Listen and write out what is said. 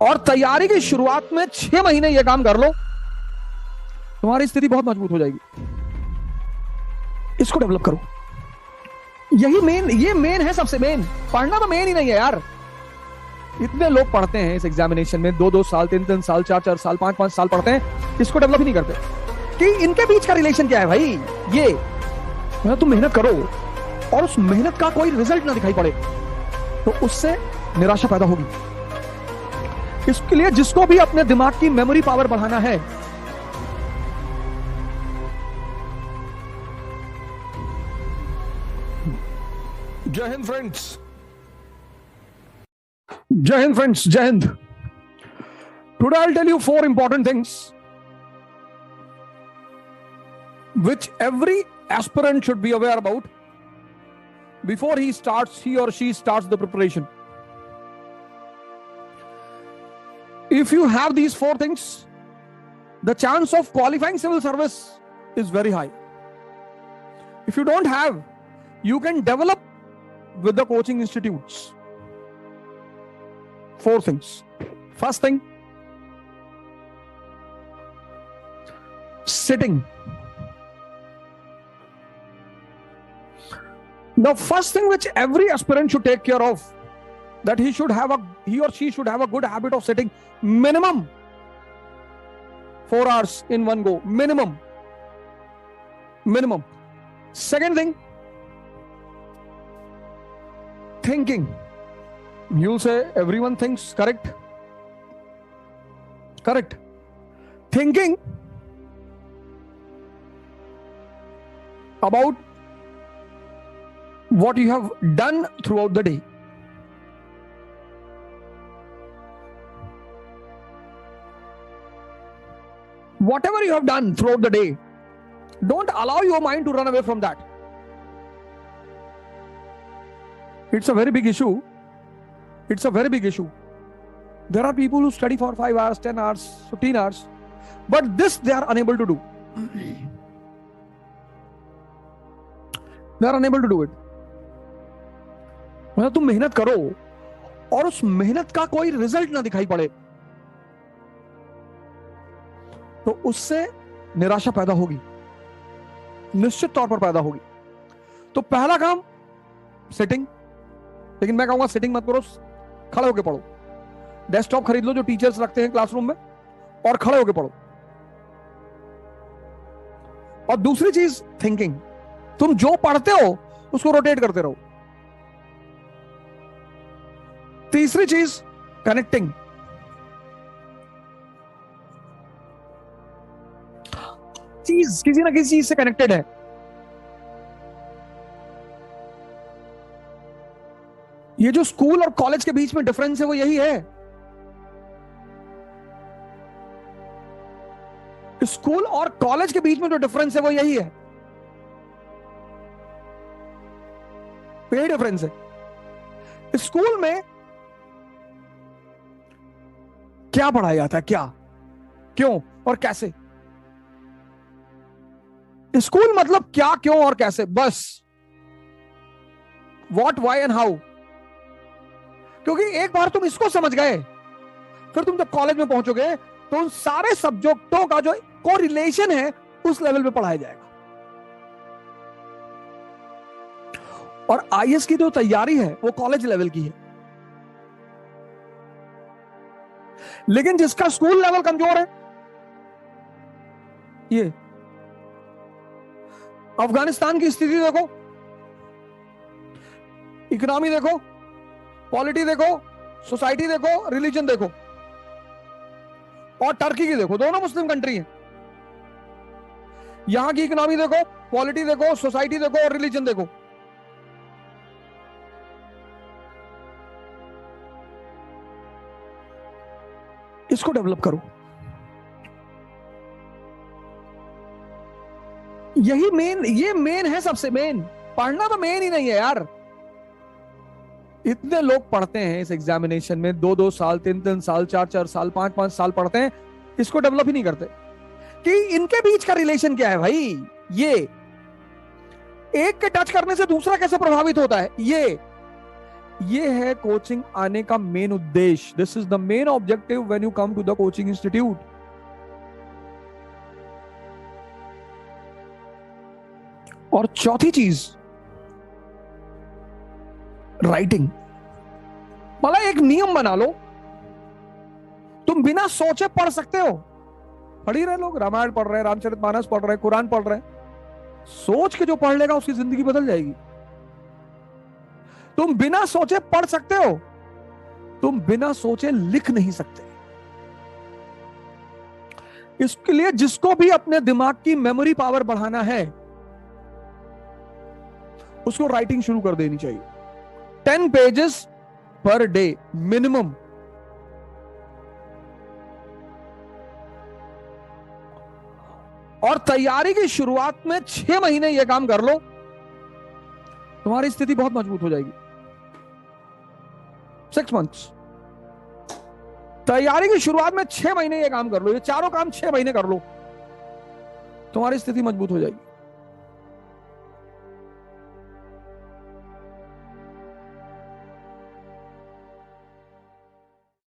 और तैयारी की शुरुआत में 6 महीने यह काम कर लो, तुम्हारी स्थिति बहुत मजबूत हो जाएगी। इसको डेवलप करो। ये मेन है, सबसे मेन। पढ़ना तो मेन ही नहीं है यार। इतने लोग पढ़ते हैं इस एग्जामिनेशन में, 2-2 साल, 3-3 साल, 4-4 साल, 5-5 साल पढ़ते हैं, इसको डेवलप ही नहीं करते कि इनके बीच का रिलेशन क्या है भाई। ये तुम मेहनत करो और उस मेहनत का कोई रिजल्ट ना दिखाई पड़े तो उससे निराशा पैदा होगी। इसके लिए जिसको भी अपने दिमाग की मेमोरी पावर बढ़ाना है, जय हिंद फ्रेंड्स, जय हिंद फ्रेंड्स, जय हिंद। Today I will tell you 4 important things which every aspirant should be aware about before he or she starts the preparation. If you have these 4 things, the chance of qualifying civil service is very high. If you don't have, you can develop with the coaching institutes. 4 things. First thing, sitting. The first thing which every aspirant should take care of, that he or she should have a good habit of sitting minimum 4 hours in one go. Minimum. Second thing, thinking. You'll say everyone thinks, correct? Thinking about what you have done throughout the day. Whatever you have done throughout the day, don't allow your mind to run away from that. It's a very big issue. There are people who study for 5 hours, 10 hours, 15 hours, but this they are unable to do. They are unable to do it. मतलब तुम मेहनत करो और उस मेहनत का कोई result ना दिखाई पड़े तो उससे निराशा पैदा होगी, निश्चित तौर पर पैदा होगी। तो पहला काम सिटिंग। लेकिन मैं कहूंगा सिटिंग मत करो, खड़े होकर पढ़ो। डेस्कटॉप खरीद लो जो टीचर्स रखते हैं क्लासरूम में, और खड़े होकर पढ़ो। और दूसरी चीज थिंकिंग। तुम जो पढ़ते हो उसको रोटेट करते रहो। तीसरी चीज कनेक्टिंग। चीज किसी ना किसी चीज से कनेक्टेड है। ये जो स्कूल और कॉलेज के बीच में डिफरेंस है वो यही है। स्कूल और कॉलेज के बीच में जो डिफरेंस है वो यही है। यही डिफरेंस है। स्कूल में क्या पढ़ाया जाता है, क्या, क्यों और कैसे। स्कूल मतलब क्या, क्यों और कैसे, बस। What, why and how. क्योंकि एक बार तुम इसको समझ गए, फिर तुम जब कॉलेज में पहुंचोगे तो उन सारे सब्जेक्टों का जो कोरिलेशन है उस लेवल पे पढ़ाया जाएगा। और आईएएस की जो तैयारी है वो कॉलेज लेवल की है। लेकिन जिसका स्कूल लेवल कमजोर है, ये अफगानिस्तान की स्थिति देखो, इकोनॉमी देखो, पॉलिटी देखो, सोसाइटी देखो, रिलीजन देखो, और टर्की की देखो। दोनों मुस्लिम कंट्री हैं। यहां की इकोनॉमी देखो, पॉलिटी देखो, सोसाइटी देखो और रिलीजन देखो। इसको डेवलप करो। ये मेन है, सबसे मेन। पढ़ना तो मेन ही नहीं है यार। इतने लोग पढ़ते हैं इस एग्जामिनेशन में, 2-2 साल, 3-3 साल, 4-4 साल, 5-5 साल पढ़ते हैं, इसको डेवलप ही नहीं करते कि इनके बीच का रिलेशन क्या है भाई। ये एक के टच करने से दूसरा कैसे प्रभावित होता है, ये ये है कोचिंग आने का मेन उद्देश्य. This is the main objective when you come to the coaching institute. और चौथी चीज, राइटिंग. मतलब एक नियम बना लो, तुम बिना सोचे पढ़ सकते हो. पढ़ ही रहे लोग, रामायण पढ़ रहे हैं, रामचरितमानस पढ़ रहे हैं, कुरान पढ़ रहे हैं. सोच के जो पढ़ लेगा उसकी जिंदगी बदल जाएगी. तुम बिना सोचे पढ़ सकते हो, तुम बिना सोचे लिख नहीं सकते. इसके लिए जिसको भी अपने दिमाग की मेमोरी पावर बढ़ाना है, उसको राइटिंग शुरू कर देनी चाहिए. 10 पेजेस पर डे मिनिमम. और तैयारी की शुरुआत में 6 महीने यह काम कर लो, तुम्हारी स्थिति बहुत मजबूत हो जाएगी. 6 months. तैयारी की शुरुआत में 6 महीने यह काम कर लो, ये चारों काम 6 महीने कर लो, तुम्हारी स्थिति मजबूत हो जाएगी.